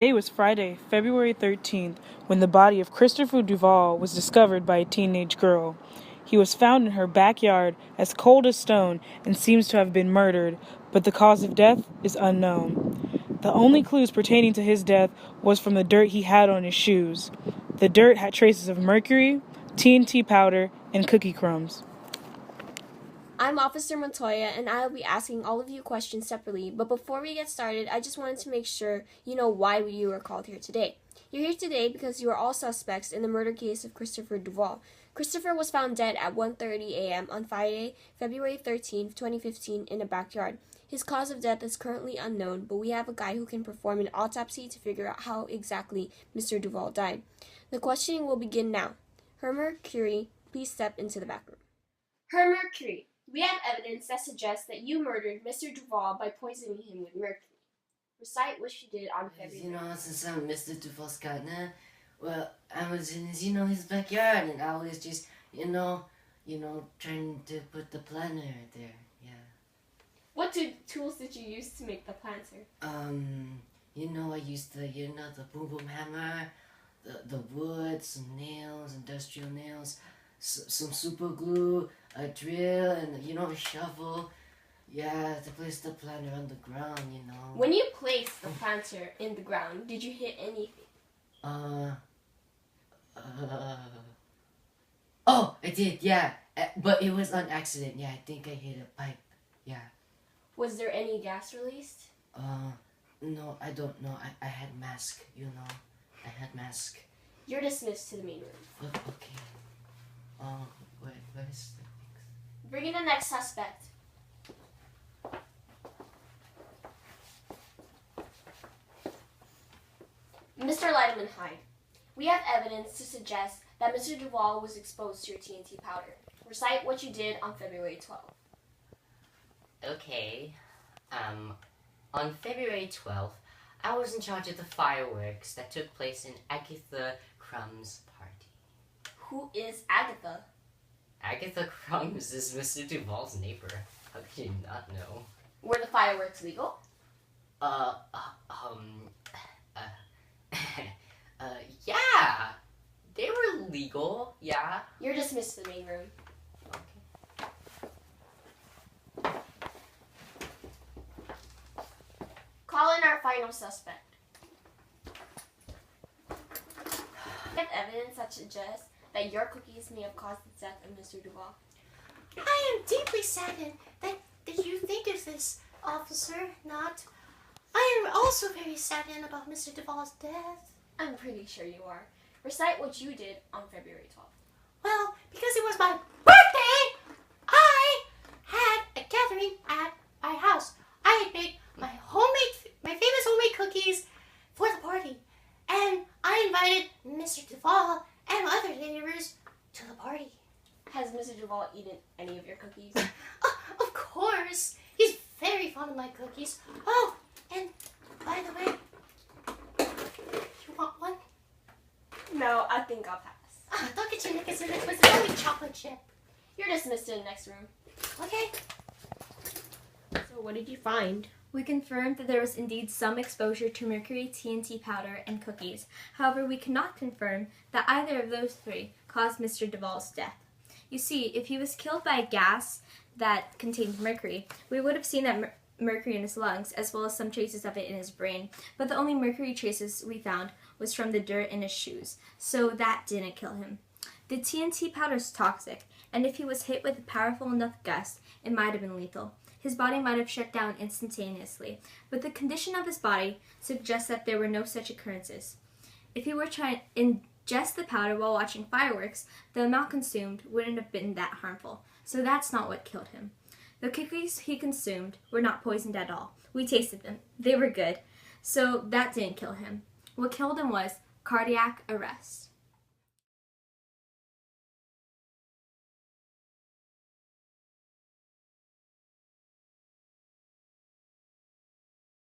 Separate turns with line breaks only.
Today was Friday, February 13th, when the body of Christopher Duvall was discovered by a teenage girl. He was found in her backyard, as cold as stone, and seems to have been murdered, but the cause of death is unknown. The only clues pertaining to his death was from the dirt he had on his shoes. The dirt had traces of mercury, TNT powder, and cookie crumbs.
I'm Officer Montoya, and I'll be asking all of you questions separately, but before we get started, I just wanted to make sure you know why you were called here today. You're here today because you are all suspects in the murder case of Christopher Duvall. Christopher was found dead at 1:30 a.m. on Friday, February 13th, 2015, in a backyard. His cause of death is currently unknown, but we have a guy who can perform an autopsy to figure out how exactly Mr. Duvall died. The questioning will begin now. Hermer Curie, please step into the back room. Hermer Curie, we have evidence that suggests that you murdered Mr. Duvall by poisoning him with mercury. Recite what you did on February.
Since I'm Mr. Duvall's gardener, well, I was in his backyard, and I was just, trying to put the planter there, yeah.
What tools did you use to make the planter?
I used the boom boom hammer, the wood, some nails, industrial nails, some super glue, a drill, and a shovel. Yeah, to place the planter on the ground,
When you placed the planter in the ground, did you hit anything?
Oh, I did, yeah. But it was on accident. Yeah, I think I hit a pipe. Yeah.
Was there any gas released?
No, I don't know. I had mask, I had mask.
You're dismissed to the main room.
Okay. Where is the things?
Bring in the next suspect. Mr. Lideman Hyde, we have evidence to suggest that Mr. Duvall was exposed to your TNT powder. Recite what you did on February 12th.
Okay. On February 12th, I was in charge of the fireworks that took place in Agatha Crumb's party.
Who is Agatha?
Agatha Crumbs is Mr. Duvall's neighbor. How could you not know?
Were the fireworks legal?
Yeah. They were legal, yeah.
You're dismissed to the main room.
Okay.
Call in our final suspect. We have evidence that suggests that your cookies may have caused the death of Mr. Duvall.
I am deeply saddened that you think of this, officer, not. I am also very saddened about Mr. Duvall's death.
I'm pretty sure you are. Recite what you did on February 12th.
Well, because it was my birthday, I had a gathering at my house. I had made my famous homemade cookies for the party, and I invited Mr. Duvall and other neighbors to the party.
Has Mr. Duvall eaten any of your cookies?
Of course. He's very fond of my cookies. Oh, and by the way, you want one?
No, I think I'll pass.
Don't get you Nick's, it was only chocolate chip.
You're dismissed to the next room.
Okay.
So what did you find?
We confirmed that there was indeed some exposure to mercury, TNT powder, and cookies. However, we cannot confirm that either of those three caused Mr. Duvall's death. You see, if he was killed by a gas that contained mercury, we would have seen that mercury in his lungs, as well as some traces of it in his brain, but the only mercury traces we found was from the dirt in his shoes, so that didn't kill him. The TNT powder is toxic, and if he was hit with a powerful enough gust, it might have been lethal. His body might have shut down instantaneously, but the condition of his body suggests that there were no such occurrences. If he were trying to ingest the powder while watching fireworks, the amount consumed wouldn't have been that harmful, so that's not what killed him. The cookies he consumed were not poisoned at all. We tasted them. They were good, so that didn't kill him. What killed him was cardiac arrest.